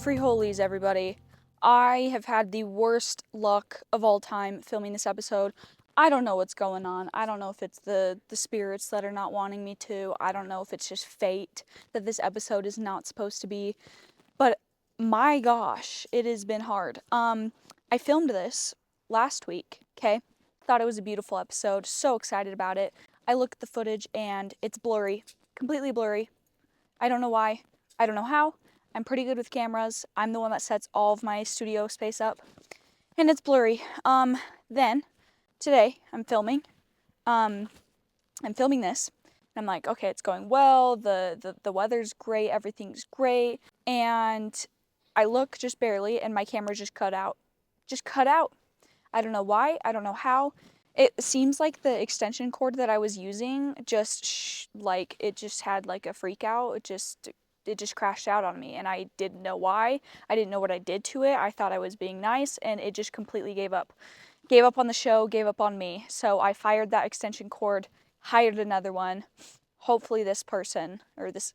Free holies, everybody. I have had the worst luck of all time filming this episode. I don't know what's going on. I don't know if it's the spirits that are not wanting me to. I don't know if it's just fate that this episode is not supposed to be. But my gosh, it has been hard. I filmed this last week, okay? Thought it was a beautiful episode. So excited about it. I looked at the footage and it's blurry. Completely blurry. I don't know why. I don't know how. I'm pretty good with cameras. I'm the one that sets all of my studio space up. And it's blurry. Then, today, I'm filming. I'm filming this. I'm like, okay, it's going well. The weather's great. Everything's great. And I look just barely, and my camera just cut out. Just cut out. I don't know why. I don't know how. It seems like the extension cord that I was using just it just had like a freak out. It just crashed out on me, and I didn't know why. I didn't know what I did to it. I thought I was being nice, and it just completely gave up. Gave up on the show, gave up on me. So I fired that extension cord, hired another one. Hopefully this person, or this,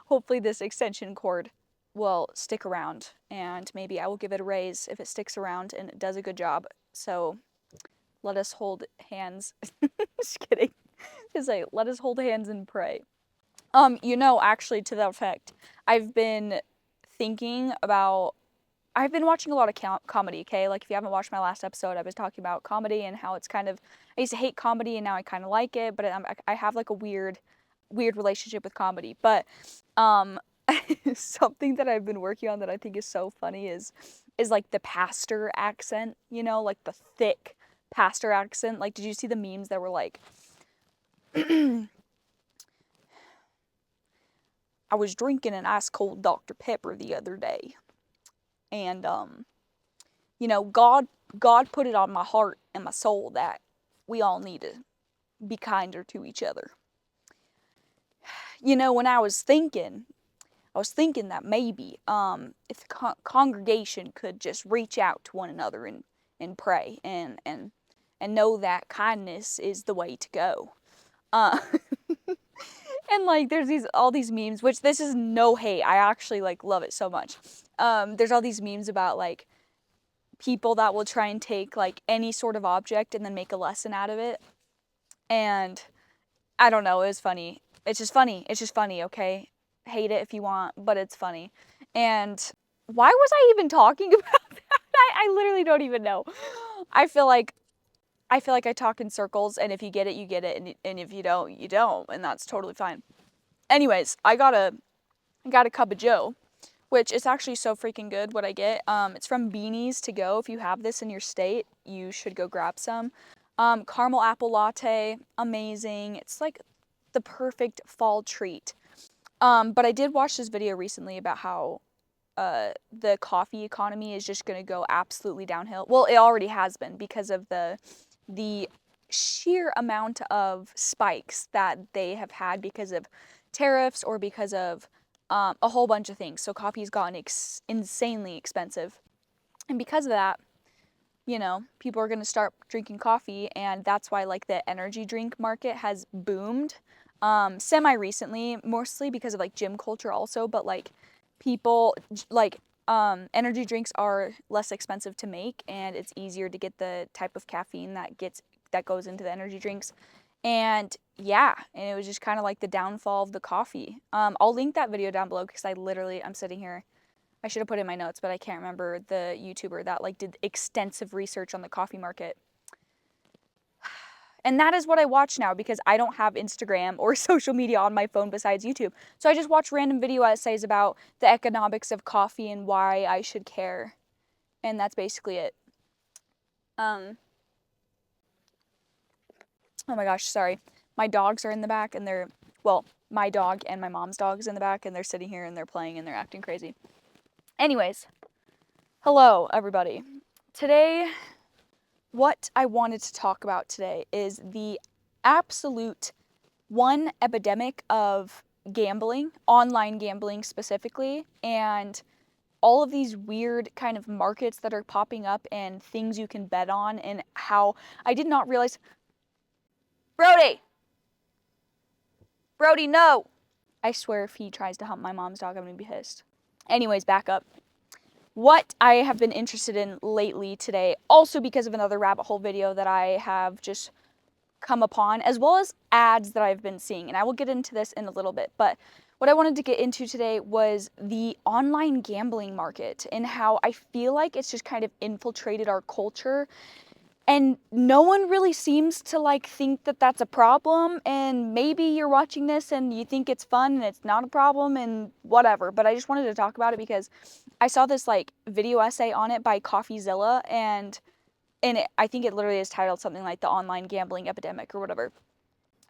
hopefully this extension cord will stick around, and maybe I will give it a raise if it sticks around and it does a good job. So let us hold hands. Just kidding. Just like, let us hold hands and pray. Actually, to that effect, I've been watching a lot of comedy, okay? Like, if you haven't watched my last episode, I was talking about comedy and how it's kind of, I used to hate comedy and now I kind of like it, but I have like a weird relationship with comedy. But, something that I've been working on that I think is so funny is like the pastor accent, like the thick pastor accent. Like, did you see the memes that were like, I was drinking an ice cold Dr. Pepper the other day, and God put it on my heart and my soul that we all need to be kinder to each other. When I was thinking that maybe if the congregation could just reach out to one another and pray and know that kindness is the way to go. And like there's all these memes, which this is no hate. I actually like love it so much. There's all these memes about like people that will try and take like any sort of object and then make a lesson out of it. And I don't know, it was funny. It's just funny, okay? Hate it if you want, but it's funny. And why was I even talking about that? I literally don't even know. I feel like I talk in circles, and if you get it, you get it, and if you don't, you don't, and that's totally fine. Anyways, I got a cup of joe, which is actually so freaking good what I get. It's from Beanies to Go. If you have this in your state, you should go grab some. Caramel apple latte, amazing. It's like the perfect fall treat. But I did watch this video recently about how the coffee economy is just going to go absolutely downhill. Well, it already has been because of the sheer amount of spikes that they have had because of tariffs or because of a whole bunch of things. So coffee's gotten insanely expensive. And because of that, people are going to start drinking coffee, and that's why like the energy drink market has boomed semi-recently, mostly because of like gym culture also, but like people like energy drinks are less expensive to make, and it's easier to get the type of caffeine that goes into the energy drinks. And yeah, and it was just kind of like the downfall of the coffee. I'll link that video down below because I'm sitting here. I should have put it in my notes, but I can't remember the YouTuber that like did extensive research on the coffee market. And that is what I watch now because I don't have Instagram or social media on my phone besides YouTube. So I just watch random video essays about the economics of coffee and why I should care. And that's basically it. Oh my gosh, sorry. My dogs are in the back and my dog and my mom's dog is in the back, and they're sitting here and they're playing and they're acting crazy. Anyways, hello everybody. Today, what I wanted to talk about today is the absolute one epidemic of gambling, online gambling specifically, and all of these weird kind of markets that are popping up and things you can bet on, and how I did not realize. Brody, no! I swear if he tries to hump my mom's dog, I'm gonna be pissed. Anyways, back up. What I have been interested in lately today, also because of another rabbit hole video that I have just come upon, as well as ads that I've been seeing, and I will get into this in a little bit, but what I wanted to get into today was the online gambling market and how I feel like it's just kind of infiltrated our culture, and no one really seems to like think that that's a problem, and maybe you're watching this and you think it's fun and it's not a problem and whatever, but I just wanted to talk about it because I saw this like video essay on it by CoffeeZilla, and I think it literally is titled something like the online gambling epidemic or whatever.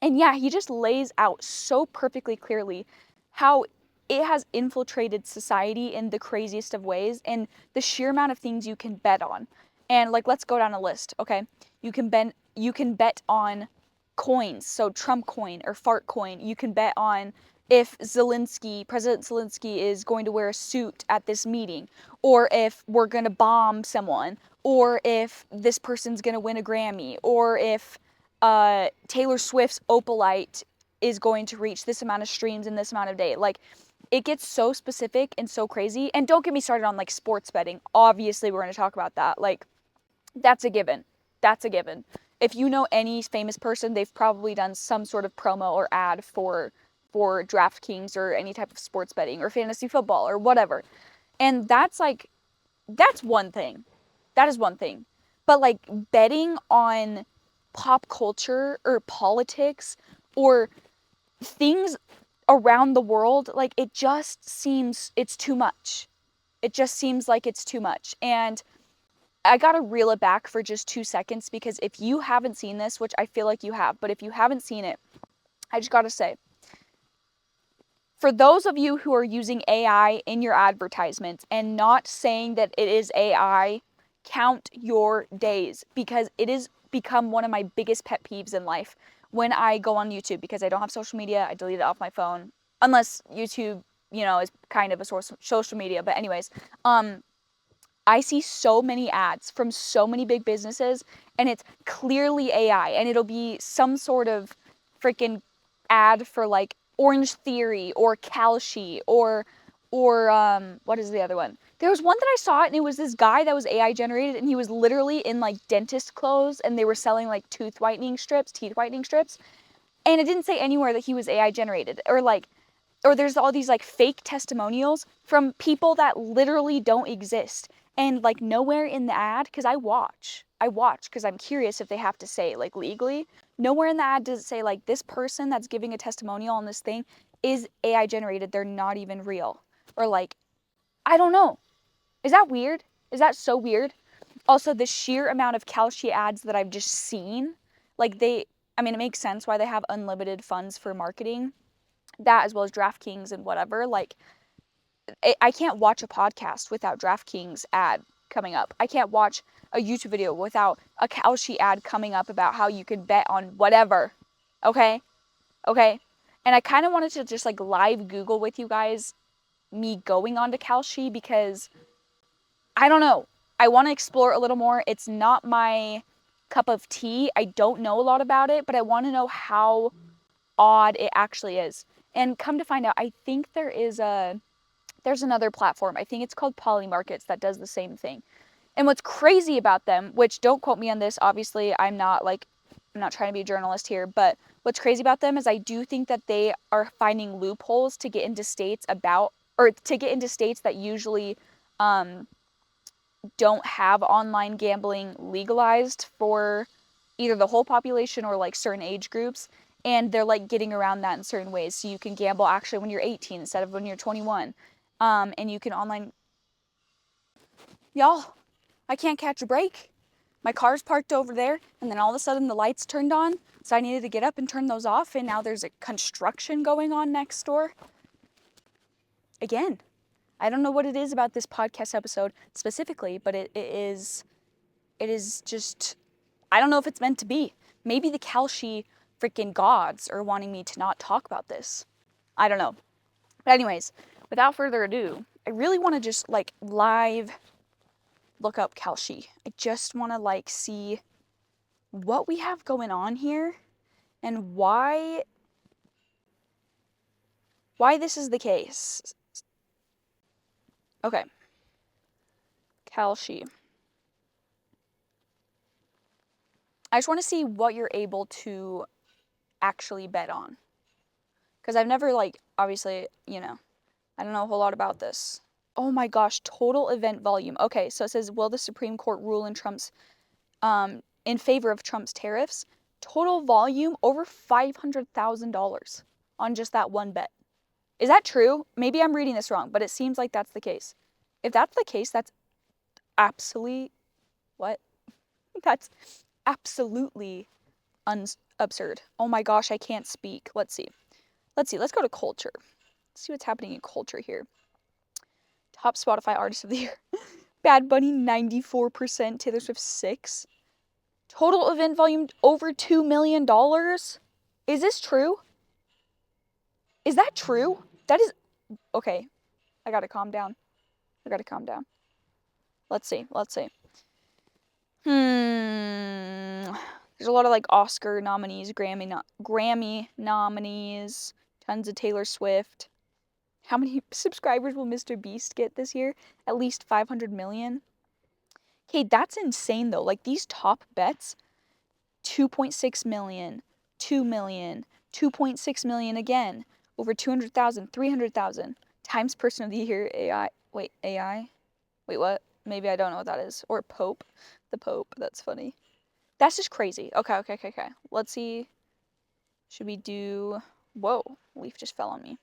And yeah, he just lays out so perfectly clearly how it has infiltrated society in the craziest of ways and the sheer amount of things you can bet on. And like, let's go down a list, okay? You can bet on coins, so Trump coin or fart coin. You can bet on if President Zelensky is going to wear a suit at this meeting, or if we're going to bomb someone, or if this person's going to win a Grammy, or if Taylor Swift's Opalite is going to reach this amount of streams in this amount of day. Like, it gets so specific and so crazy. And don't get me started on like sports betting. Obviously, we're going to talk about that. Like, that's a given. That's a given. If you know any famous person, they've probably done some sort of promo or ad for DraftKings or any type of sports betting or fantasy football or whatever. And that's one thing. That is one thing. But like betting on pop culture or politics or things around the world, like it just seems it's too much. It just seems like it's too much. And I gotta reel it back for just 2 seconds because if you haven't seen this, which I feel like you have, but if you haven't seen it, I just gotta say, for those of you who are using AI in your advertisements and not saying that it is AI, count your days because it has become one of my biggest pet peeves in life when I go on YouTube because I don't have social media. I delete it off my phone unless YouTube, is kind of a source of social media. But anyways, I see so many ads from so many big businesses and it's clearly AI and it'll be some sort of freaking ad for like Orange Theory or Kalshi or what is the other one? There was one that I saw and it was this guy that was AI generated and he was literally in like dentist clothes and they were selling like teeth whitening strips, and it didn't say anywhere that he was AI generated or there's all these like fake testimonials from people that literally don't exist. And like nowhere in the ad, because I watch because I'm curious if they have to say like legally. Nowhere in the ad does it say like this person that's giving a testimonial on this thing is AI generated. They're not even real. Or like, I don't know. Is that weird? Is that so weird? Also, the sheer amount of Kalshi ads that I've just seen, like it makes sense why they have unlimited funds for marketing. That as well as DraftKings and whatever. Like, I can't watch a podcast without DraftKings ad coming up. I can't watch a YouTube video without a Kalshi ad coming up about how you can bet on whatever. Okay? Okay? And I kind of wanted to just like live Google with you guys me going on to Kalshi because I don't know. I want to explore a little more. It's not my cup of tea. I don't know a lot about it, but I want to know how odd it actually is. And come to find out, I think there's another platform. I think it's called Poly Markets that does the same thing. And what's crazy about them, which don't quote me on this, obviously I'm not trying to be a journalist here, but what's crazy about them is I do think that they are finding loopholes to get into states that usually don't have online gambling legalized for either the whole population or like certain age groups. And they're like getting around that in certain ways. So you can gamble actually when you're 18 instead of when you're 21. And you can online. Y'all, I can't catch a break. My car's parked over there, and then all of a sudden the lights turned on, so I needed to get up and turn those off, and now there's a construction going on next door. Again, I don't know what it is about this podcast episode specifically, but it is just, I don't know if it's meant to be. Maybe the Kalshi freaking gods are wanting me to not talk about this. I don't know. But anyways, without further ado, I really want to just like live look up Kalshi. I just want to like see what we have going on here and why this is the case. Okay. Kalshi. I just want to see what you're able to actually bet on. Because I've never, like, obviously, I don't know a whole lot about this. Oh my gosh, total event volume. Okay, so it says, will the Supreme Court rule in favor of Trump's tariffs? Total volume over $500,000 on just that one bet. Is that true? Maybe I'm reading this wrong, but it seems like that's the case. If that's the case, that's absolutely what? That's absolutely absurd. Oh my gosh, I can't speak. Let's see. Let's go to culture. Let's see what's happening in culture here. Top Spotify artist of the year. Bad Bunny 94%, Taylor Swift 6. Total event volume over $2 million. Is this true? Is that true? That is okay. I gotta calm down. Let's see. There's a lot of like Oscar nominees, Grammy nominees, tons of Taylor Swift. How many subscribers will Mr. Beast get this year? At least 500 million. Okay, that's insane though. Like these top bets, 2.6 million, 2 million, 2.6 million again, over 200,000, 300,000 times person of the year AI. Wait, AI? Wait, what? Maybe I don't know what that is. Or Pope. The Pope. That's funny. That's just crazy. Okay. Let's see. Should we do... Whoa, leaf just fell on me.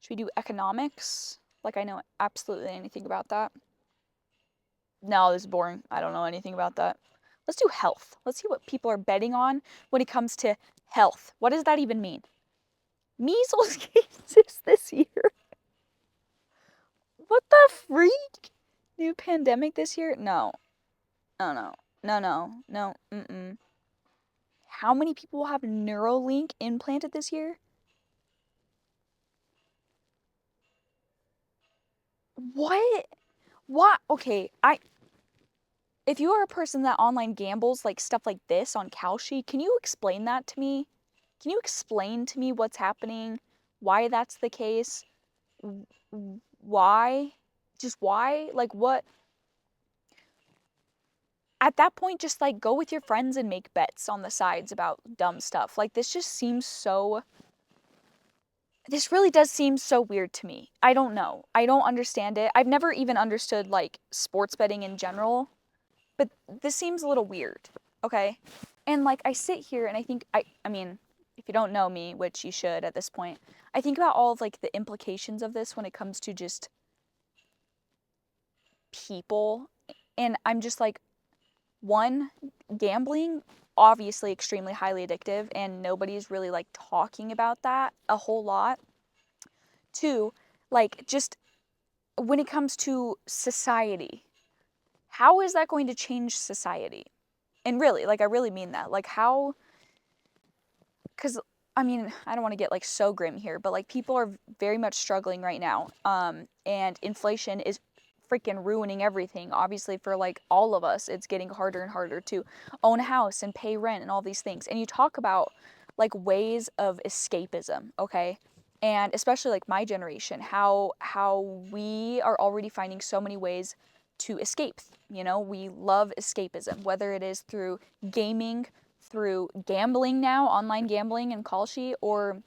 Should we do economics? Like I know absolutely anything about that. No, this is boring. I don't know anything about that. Let's do health. Let's see what people are betting on when it comes to health. What does that even mean? Measles cases this year. What the freak? New pandemic this year? No. No. How many people will have Neuralink implanted this year? What? What? Okay, if you are a person that online gambles like stuff like this on Kalshi, can you explain that to me? Can you explain to me what's happening? Why that's the case? Why? Just why? Like what? At that point, just like go with your friends and make bets on the sides about dumb stuff. Like this just seems so... This really does seem so weird to me. I don't know. I don't understand it. I've never even understood like sports betting in general, but this seems a little weird. Okay? And like I sit here and I think I mean, if you don't know me, which you should at this point, I think about all of like the implications of this when it comes to just people, and I'm just like, one, gambling obviously extremely highly addictive and nobody's really like talking about that a whole lot. Two, like just when it comes to society, how is that going to change society? And really, like I really mean that. Like how... Cuz I mean, I don't want to get like so grim here, but like people are very much struggling right now. And inflation is freaking ruining everything. Obviously for like all of us, it's getting harder and harder to own a house and pay rent and all these things. And you talk about like ways of escapism, okay? And especially like my generation, how we are already finding so many ways to escape. You know, we love escapism, whether it is through gaming, through gambling now, online gambling and Kalshi, or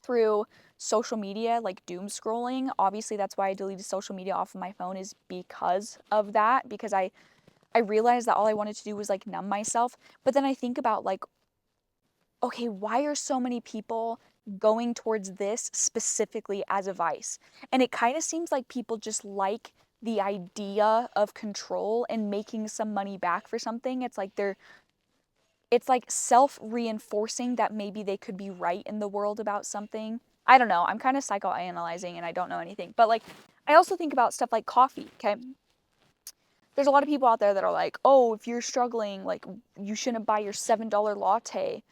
through social media, like doom scrolling. Obviously, that's why I deleted social media off of my phone, is because of that, because I realized that all I wanted to do was like numb myself. But then I think about like, okay, why are so many people going towards this specifically as a vice? And it kind of seems like people just like the idea of control and making some money back for something. It's like self-reinforcing that maybe they could be right in the world about something. I don't know. I'm kind of psychoanalyzing and I don't know anything. But like, I also think about stuff like coffee, okay? There's a lot of people out there that are like, oh, if you're struggling, like, you shouldn't buy your $7 latte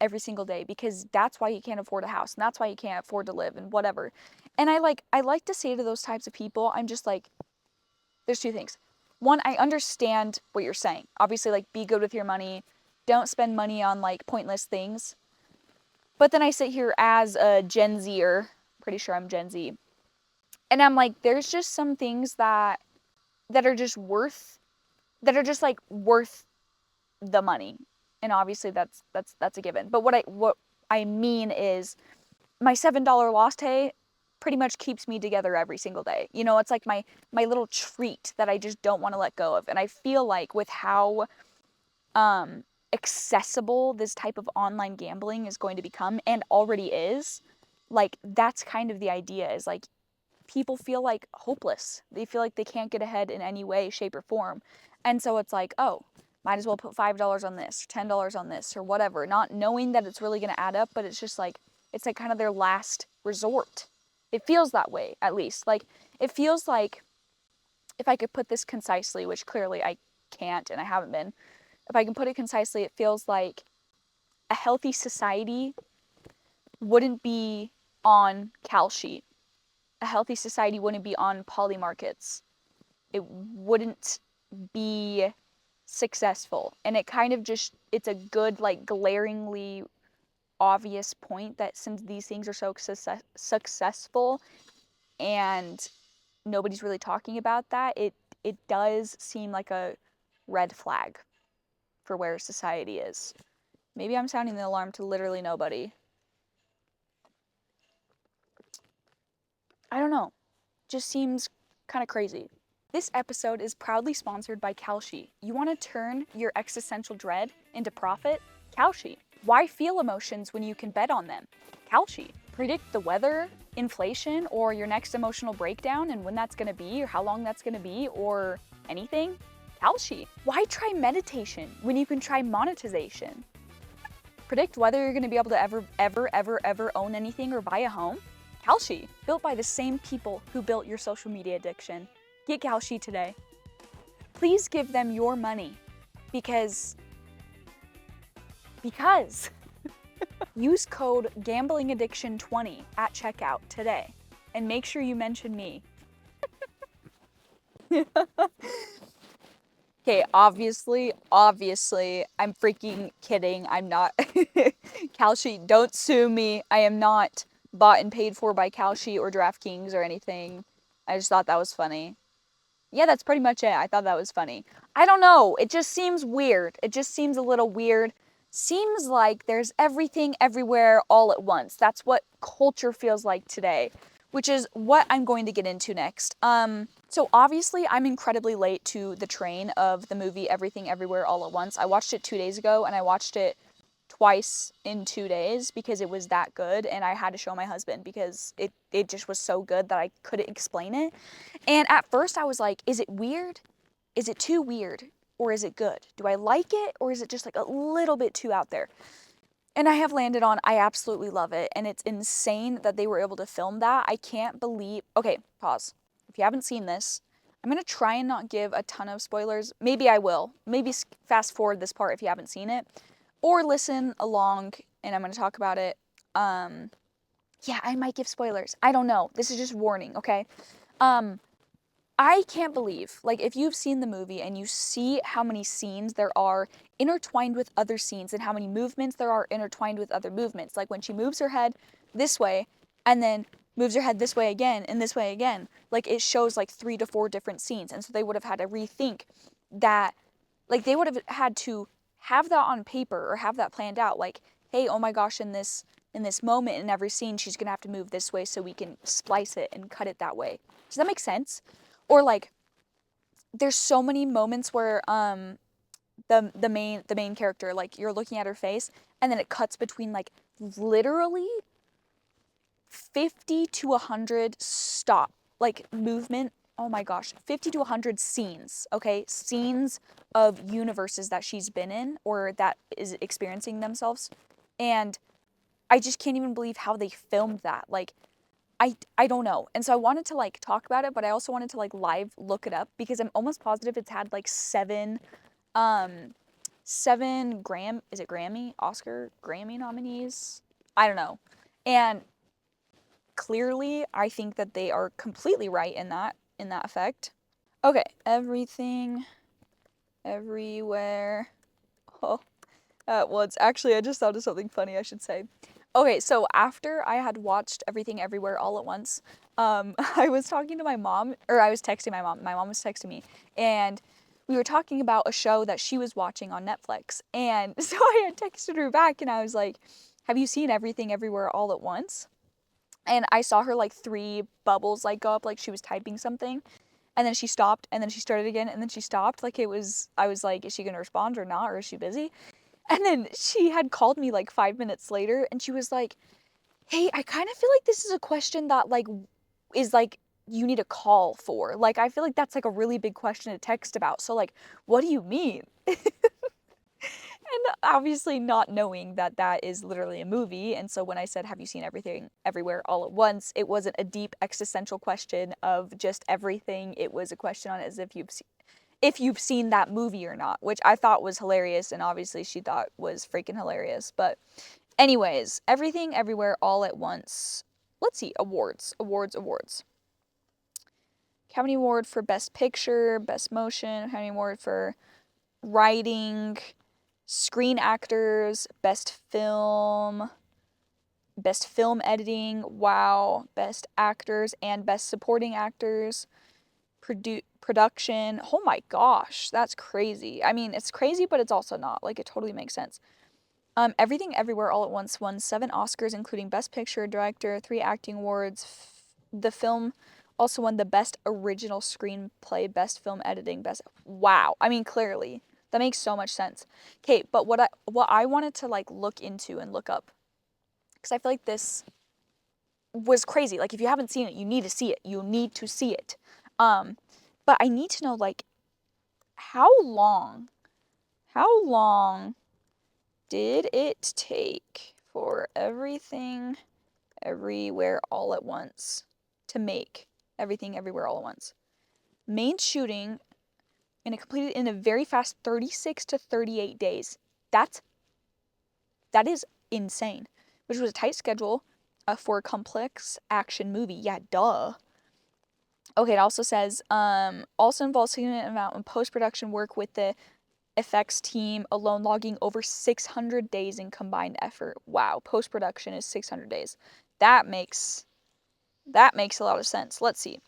every single day because that's why you can't afford a house and that's why you can't afford to live and whatever. And I like to say to those types of people, I'm just like, there's two things. One, I understand what you're saying. Obviously, like, be good with your money. Don't spend money on, like, pointless things. But then I sit here as a Gen Zer, pretty sure I'm Gen Z, And I'm like, there's just some things that are just worth the money. And obviously that's a given. But what I mean is my $7 Lost Hay pretty much keeps me together every single day. You know, it's like my little treat that I just don't want to let go of. And I feel like with how accessible this type of online gambling is going to become, and already is, like, that's kind of the idea, is like people feel like hopeless. They feel like they can't get ahead in any way, shape, or form. And so it's like, oh, might as well put $5 on this, or $10 on this, or whatever, not knowing that it's really going to add up, but it's just like, it's like kind of their last resort. It feels that way, at least. Like, it feels like, if I could put this concisely, which clearly I can't and I haven't been, if I can put it concisely, it feels like a healthy society wouldn't be on Kalshi. A healthy society wouldn't be on poly markets. It wouldn't be successful. And it kind of just, it's a good, like, glaringly obvious point that since these things are so successful and nobody's really talking about that, it does seem like a red flag for where society is. Maybe I'm sounding the alarm to literally nobody. I don't know. Just seems kind of crazy. This episode is proudly sponsored by Kalshi. You want to turn your existential dread into profit? Kalshi. Why feel emotions when you can bet on them? Kalshi. Predict the weather, inflation, or your next emotional breakdown and when that's going to be, or how long that's going to be, or anything? Kalshi. Why try meditation when you can try monetization? Predict whether you're going to be able to ever own anything or buy a home? Kalshi, built by the same people who built your social media addiction. Get Kalshi today. Please give them your money because use code GamblingAddiction20 at checkout today and make sure you mention me. Okay, obviously, I'm freaking kidding. I'm not. Kalshi, don't sue me. I am not bought and paid for by Kalshi or DraftKings or anything. I just thought that was funny. Yeah, that's pretty much it. I thought that was funny. I don't know. It just seems weird. It just seems a little weird. Seems like there's everything everywhere all at once. That's what culture feels like today, which is what I'm going to get into next. So obviously I'm incredibly late to the train of the movie Everything Everywhere All at Once. I watched it 2 days ago and I watched it twice in 2 days because it was that good, and I had to show my husband because it just was so good that I couldn't explain it. And at first I was like, is it weird? Is it too weird? Or is it good? Do I like it? Or is it just like a little bit too out there? And I have landed on, I absolutely love it. And it's insane that they were able to film that. I can't believe, okay, pause. If you haven't seen this, I'm going to try and not give a ton of spoilers. Maybe I will. Maybe fast forward this part if you haven't seen it. Or listen along and I'm going to talk about it. Yeah, I might give spoilers. I don't know. This is just warning, okay? I can't believe, like, if you've seen the movie and you see how many scenes there are intertwined with other scenes and how many movements there are intertwined with other movements. Like when she moves her head this way and then moves her head this way again and this way again. Like it shows like 3 to 4 different scenes. And so they would have had to rethink that, like they would have had to have that on paper or have that planned out. Like, hey, oh my gosh, in this moment in every scene, she's gonna have to move this way so we can splice it and cut it that way. Does that make sense? Or like, there's so many moments where the main character, like you're looking at her face and then it cuts between like literally 50 to 100 movement. Oh my gosh, 50 to 100 scenes, okay? Scenes of universes that she's been in or that is experiencing themselves. And I just can't even believe how they filmed that. Like, I don't know. And so I wanted to like talk about it, but I also wanted to like live look it up because I'm almost positive it's had like 7 Grammy nominees? I don't know. And clearly I think that they are completely right in that effect. Okay, Everything Everywhere. Oh. Well, it's actually, I just thought of something funny I should say. Okay, so after I had watched Everything Everywhere All at Once, I was talking to my mom, or I was texting my mom. My mom was texting me, and we were talking about a show that she was watching on Netflix. And so I had texted her back, and I was like, "Have you seen Everything Everywhere All at Once?" And I saw her like three bubbles like go up, like she was typing something, and then she stopped, and then she started again, and then she stopped. Like it was, I was like, "Is she gonna respond or not, or is she busy?" And then she had called me like 5 minutes later, and she was like, hey, I kind of feel like this is a question that like is like you need a call for. Like I feel like that's like a really big question to text about. So like, what do you mean? And obviously not knowing that that is literally a movie. And so when I said, have you seen Everything Everywhere All at Once? It wasn't a deep existential question of just everything. It was a question on as if you've seen that movie or not, which I thought was hilarious, and obviously she thought was freaking hilarious. But anyways, Everything Everywhere All at Once. Let's see, awards. Academy Award for Best Picture, Best Motion, Academy Award for Writing, Screen Actors, Best Film Editing, wow, Best Actors and Best Supporting Actors, Production. Oh my gosh, that's crazy. I mean, it's crazy, but it's also not. Like, it totally makes sense. Everything Everywhere All at Once won 7 Oscars, including Best Picture, Director, 3 acting awards. The film also won the Best Original Screenplay, Best Film Editing, Best. Wow. I mean, clearly that makes so much sense. Okay, but what I wanted to like look into and look up, because I feel like this was crazy. Like if you haven't seen it, you need to see it. You need to see it. Um, but I need to know like how long, how long did it take for Everything Everywhere All at Once to make Everything Everywhere All at Once? Main shooting, and it completed in a very fast 36 to 38 days. That's that is insane. Which was a tight schedule for a complex action movie. Yeah, duh. Okay, it also says also involves significant amount of post-production work with the effects team alone logging over 600 days in combined effort. Wow, post-production is 600 days. That makes a lot of sense. Let's see.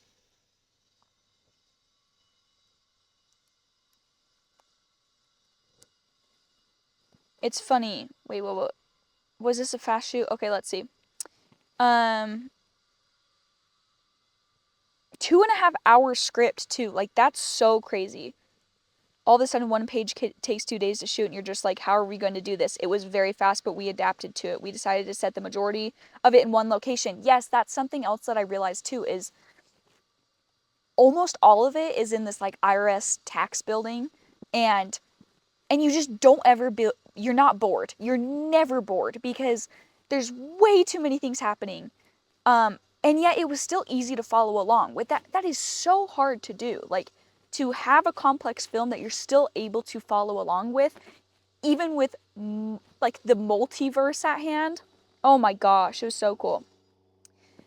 It's funny. Wait, what? Was this a fast shoot? Okay, let's see. Um, 2.5 hour script too. Like that's so crazy. All of a sudden, one page takes 2 days to shoot, and you're just like, how are we going to do this? It was very fast, but we adapted to it. We decided to set the majority of it in one location. Yes, that's something else that I realized too. Is almost all of it is in this like IRS tax building, and you just don't ever be, you're not bored. You're never bored because there's way too many things happening. And yet it was still easy to follow along with that. That is so hard to do. Like to have a complex film that you're still able to follow along with, even with like the multiverse at hand. Oh my gosh, it was so cool.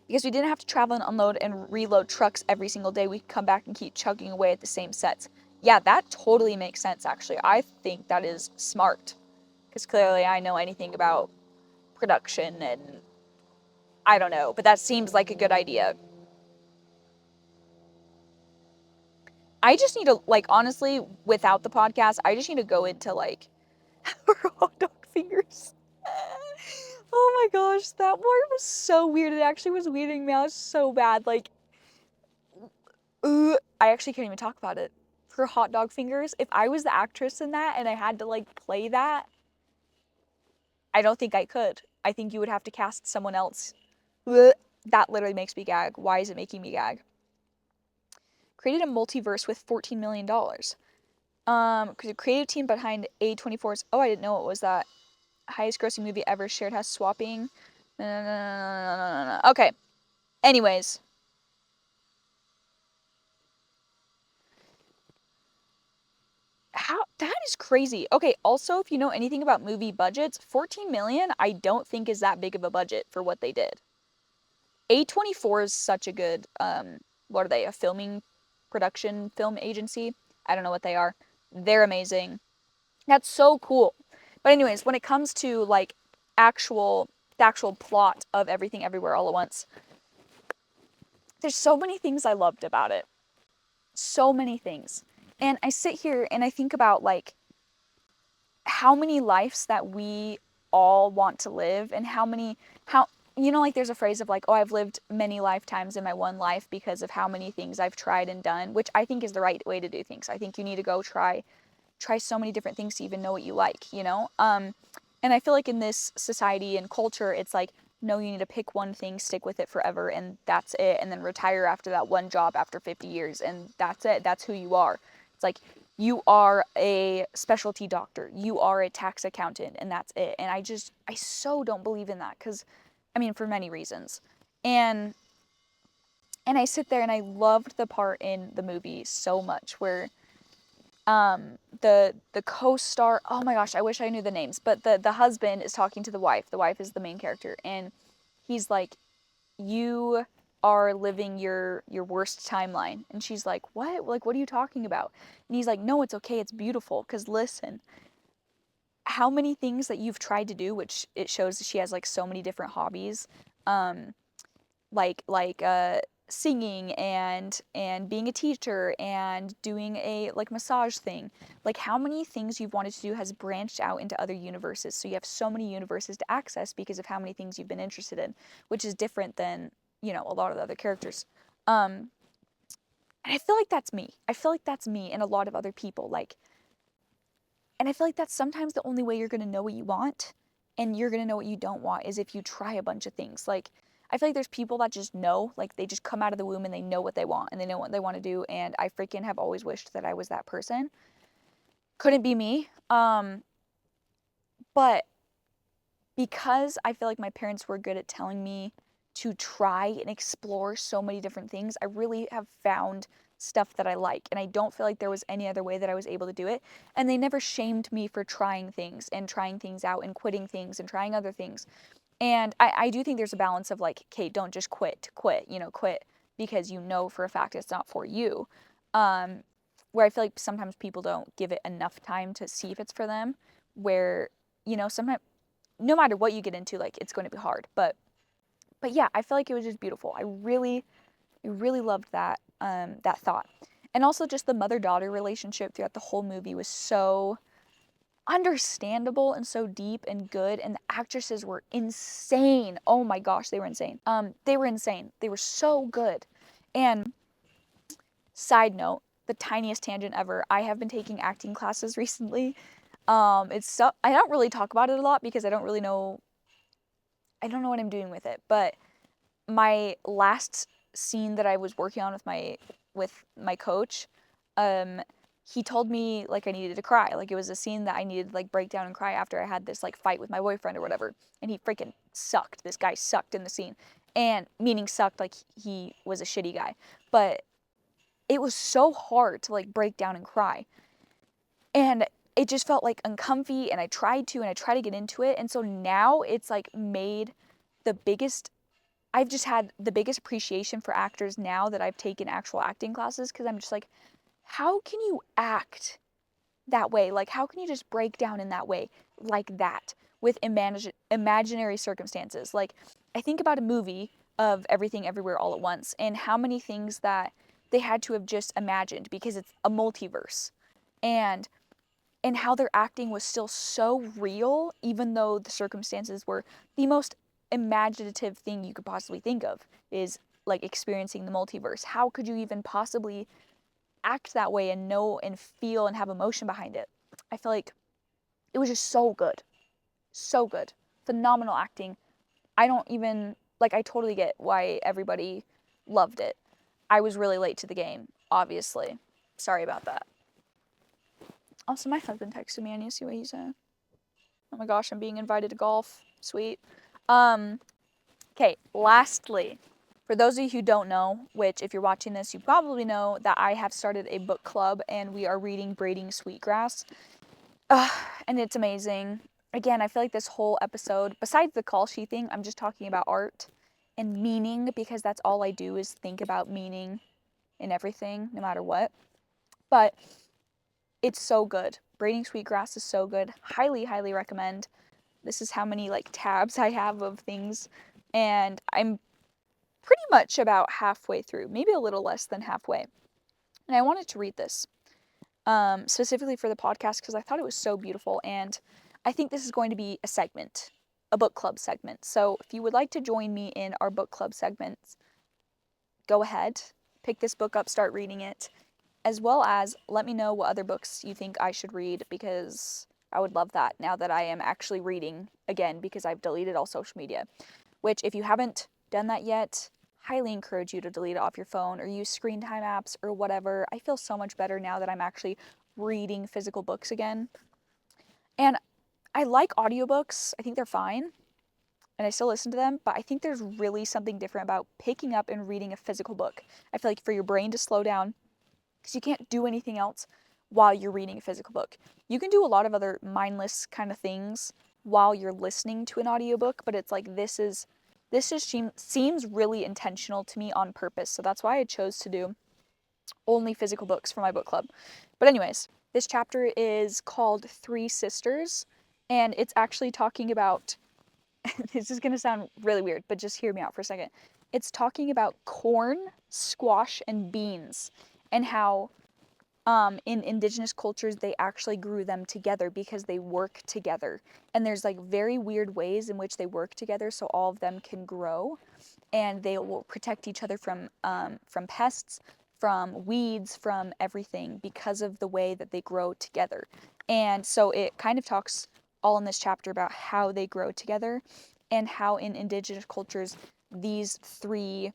Because we didn't have to travel and unload and reload trucks every single day. We could come back and keep chugging away at the same sets. Yeah, that totally makes sense, actually. I think that is smart. Because clearly I know anything about production and I don't know, but that seems like a good idea. I just need to, like, honestly, without the podcast, I just need to go into, like, hot dog fingers. Oh my gosh, that part was so weird. It actually was weirding me out so bad. Like, I actually can't even talk about it. Her hot dog fingers, if I was the actress in that and I had to like play that, I don't think I could. I think you would have to cast someone else. That literally makes me gag. Why is it making me gag? Created a multiverse with $14 million. The creative team behind A24's, oh, I didn't know it was that. Highest grossing movie ever, shared house swapping. No. Okay. Anyways, how that is crazy. Okay, also if you know anything about movie budgets, 14 million I don't think is that big of a budget for what they did. A24 is such a good what are they? A filming production film agency? I don't know what they are. They're amazing. That's so cool. But anyways, when it comes to like actual the actual plot of Everything Everywhere All at Once. There's so many things I loved about it. So many things. And I sit here and I think about like how many lives that we all want to live, and how like there's a phrase of like, oh, I've lived many lifetimes in my one life because of how many things I've tried and done, which I think is the right way to do things. I think you need to go try so many different things to even know what you like, you know? And I feel like in this society and culture, it's like, no, you need to pick one thing, stick with it forever, and that's it, and then retire after that one job after 50 years, and that's it. That's who you are. It's like, you are a specialty doctor, you are a tax accountant, and that's it. And I so don't believe in that, because, I mean, for many reasons. And I sit there and I loved the part in the movie so much where the co-star, oh my gosh, I wish I knew the names, but the husband is talking to the wife. The wife is the main character, and he's like, you are living your worst timeline. And she's like, what? Like, what are you talking about? And he's like, no, it's okay, it's beautiful, because listen, how many things that you've tried to do, which it shows that she has like so many different hobbies, um like singing and being a teacher and doing a like massage thing. Like, how many things you've wanted to do has branched out into other universes, so you have so many universes to access because of how many things you've been interested in, which is different than, you know, a lot of the other characters. And I feel like that's me. I feel like that's me and a lot of other people, like, and I feel like that's sometimes the only way you're going to know what you want, and you're going to know what you don't want, is if you try a bunch of things. Like, I feel like there's people that just know, like, they just come out of the womb and they know what they want and they know what they want to do. And I freaking have always wished that I was that person. Couldn't be me. But because I feel like my parents were good at telling me to try and explore so many different things, I really have found stuff that I like. And I don't feel like there was any other way that I was able to do it. And they never shamed me for trying things and trying things out and quitting things and trying other things. And I do think there's a balance of like, okay, don't just quit, quit because you know for a fact it's not for you. Where I feel like sometimes people don't give it enough time to see if it's for them. Where, you know, sometimes, no matter what you get into, like, it's going to be hard. But yeah, I feel like it was just beautiful. I really loved that thought. And also just the mother-daughter relationship throughout the whole movie was so understandable and so deep and good, and the actresses were insane. Oh my gosh, they were insane. They were insane. They were so good. And side note, the tiniest tangent ever, I have been taking acting classes recently. It's so, I don't really talk about it a lot because I don't know what I'm doing with it, but my last scene that I was working on with my coach, he told me like I needed to cry. Like, it was a scene that I needed to like break down and cry after I had this like fight with my boyfriend or whatever. And he freaking sucked. This guy sucked in the scene. And meaning sucked like he was a shitty guy. But it was so hard to like break down and cry. And it just felt like uncomfy, and I tried to get into it. And so now it's like made the biggest I've just had the biggest appreciation for actors now that I've taken actual acting classes, because I'm just like, how can you act that way? Like, how can you just break down in that way, like that, with imaginary circumstances? Like, I think about a movie of Everything Everywhere All at Once, and how many things that they had to have just imagined because it's a multiverse. And how their acting was still so real, even though the circumstances were the most imaginative thing you could possibly think of, is like experiencing the multiverse. How could you even possibly act that way and know and feel and have emotion behind it? I feel like it was just so good. So good. Phenomenal acting. I don't even, like, I totally get why everybody loved it. I was really late to the game, obviously. Sorry about that. Also, my husband texted me. I need to see what he said. Oh my gosh, I'm being invited to golf. Sweet. Okay, lastly, for those of you who don't know, which if you're watching this, you probably know, that I have started a book club and we are reading Braiding Sweetgrass. And it's amazing. Again, I feel like this whole episode, besides the Kalshi thing, I'm just talking about art and meaning, because that's all I do is think about meaning in everything, no matter what. But it's so good. Braiding Sweetgrass is so good. Highly, highly recommend. This is how many like tabs I have of things, and I'm pretty much about halfway through, maybe a little less than halfway. And I wanted to read this specifically for the podcast because I thought it was so beautiful, and I think this is going to be a segment, a book club segment. So if you would like to join me in our book club segments, go ahead, pick this book up, start reading it, as well as let me know what other books you think I should read, because I would love that now that I am actually reading again because I've deleted all social media, which if you haven't done that yet, highly encourage you to delete it off your phone or use screen time apps or whatever. I feel so much better now that I'm actually reading physical books again. And I like audiobooks. I think they're fine and I still listen to them, but I think there's really something different about picking up and reading a physical book. I feel like for your brain to slow down, because you can't do anything else while you're reading a physical book. You can do a lot of other mindless kind of things while you're listening to an audiobook, but it's like this just seems really intentional to me on purpose. So that's why I chose to do only physical books for my book club. But anyways, this chapter is called Three Sisters, and it's actually talking about this is going to sound really weird, but just hear me out for a second. It's talking about corn, squash, and beans, and how in indigenous cultures they actually grew them together because they work together. And there's like very weird ways in which they work together so all of them can grow, and they will protect each other from pests, from weeds, from everything because of the way that they grow together. And so it kind of talks all in this chapter about how they grow together and how in indigenous cultures these three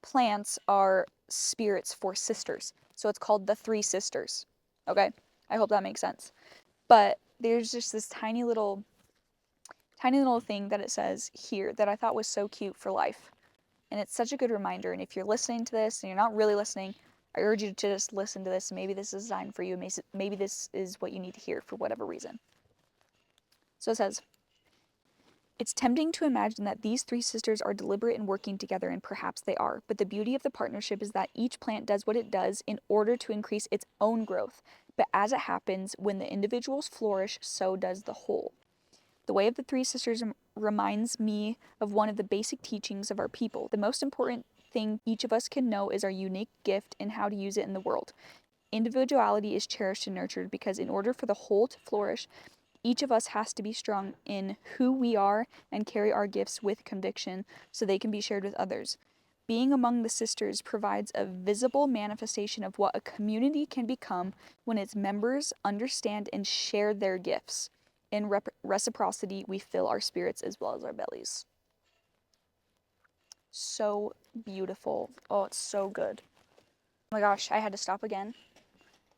plants are spirits for sisters. So it's called the Three Sisters. Okay? I hope that makes sense. But there's just this tiny little thing that it says here that I thought was so cute for life. And it's such a good reminder. And if you're listening to this and you're not really listening, I urge you to just listen to this. Maybe this is a sign for you. Maybe this is what you need to hear for whatever reason. So it says, it's tempting to imagine that these three sisters are deliberate in working together, and perhaps they are, but the beauty of the partnership is that each plant does what it does in order to increase its own growth. But as it happens, when the individuals flourish, so does the whole. The way of the three sisters reminds me of one of the basic teachings of our people. The most important thing each of us can know is our unique gift and how to use it in the world. Individuality is cherished and nurtured because in order for the whole to flourish, each of us has to be strong in who we are and carry our gifts with conviction so they can be shared with others. Being among the sisters provides a visible manifestation of what a community can become when its members understand and share their gifts. In reciprocity, we fill our spirits as well as our bellies. So beautiful. Oh, it's so good. Oh my gosh, I had to stop again.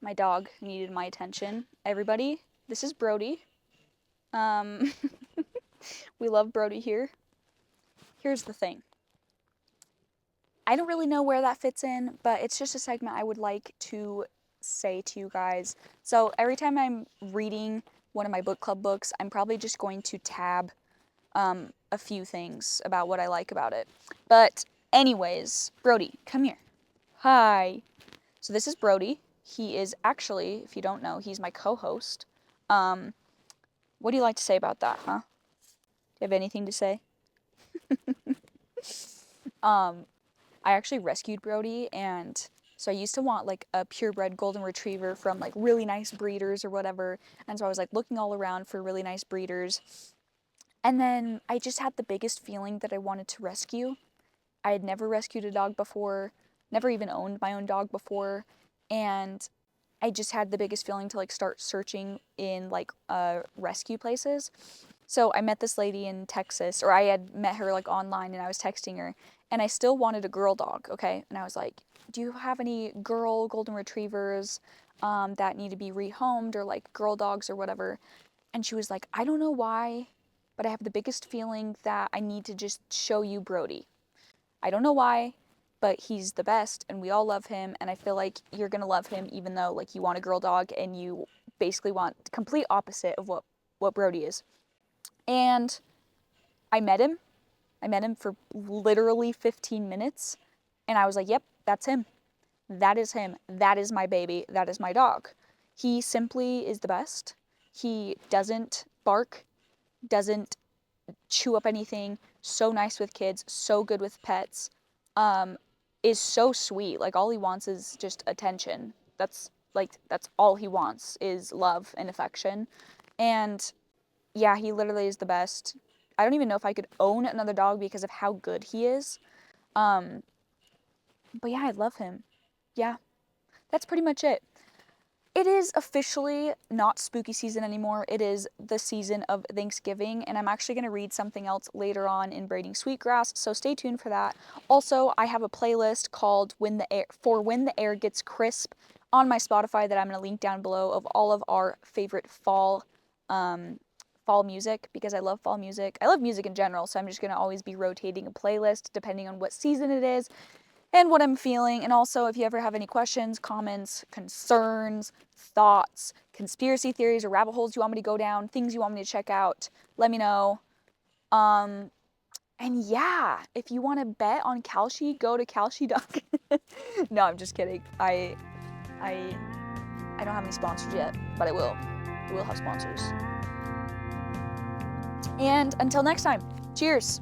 My dog needed my attention. Everybody, this is Brody. We love Brody here. Here's the thing. I don't really know where that fits in, but it's just a segment I would like to say to you guys. So every time I'm reading one of my book club books, I'm probably just going to tab a few things about what I like about it. But anyways, Brody, come here. Hi. So this is Brody. He is actually, if you don't know, he's my co-host. What do you like to say about that, huh? Do you have anything to say? I actually rescued Brody, and so I used to want like a purebred golden retriever from like really nice breeders or whatever, and so I was like looking all around for really nice breeders, and then I just had the biggest feeling that I wanted to rescue. I had never rescued a dog before, never even owned my own dog before, and I just had the biggest feeling to like start searching in like rescue places. So I met this lady in Texas, or I had met her like online and I was texting her, and I still wanted a girl dog, okay? And I was like, do you have any girl golden retrievers that need to be rehomed, or like girl dogs or whatever? And she was like, I don't know why, but I have the biggest feeling that I need to just show you Brody. I don't know why, but he's the best and we all love him, and I feel like you're gonna love him even though like you want a girl dog and you basically want complete opposite of what Brody is. And I met him. I met him for literally 15 minutes, and I was like, yep, that's him. That is him. That is my baby. That is my dog. He simply is the best. He doesn't bark doesn't chew up anything, so nice with kids, so good with pets, is so sweet. Like, all he wants is just attention. That's all he wants is love and affection. And yeah, he literally is the best. I don't even know if I could own another dog because of how good he is. But yeah, I love him. Yeah, that's pretty much it. It is officially not spooky season anymore. It is the season of Thanksgiving, and I'm actually going to read something else later on in Braiding Sweetgrass, so stay tuned for that. Also, I have a playlist called When the Air Gets Crisp on my Spotify that I'm going to link down below, of all of our favorite fall music, because I love fall music. I love music in general, so I'm just going to always be rotating a playlist depending on what season it is and what I'm feeling. And also, if you ever have any questions, comments, concerns, thoughts, conspiracy theories, or rabbit holes you want me to go down, things you want me to check out, let me know. And yeah, if you want to bet on Kalshi, go to Kalshi. No, I'm just kidding. I don't have any sponsors yet, but I will. I will have sponsors. And until next time, cheers.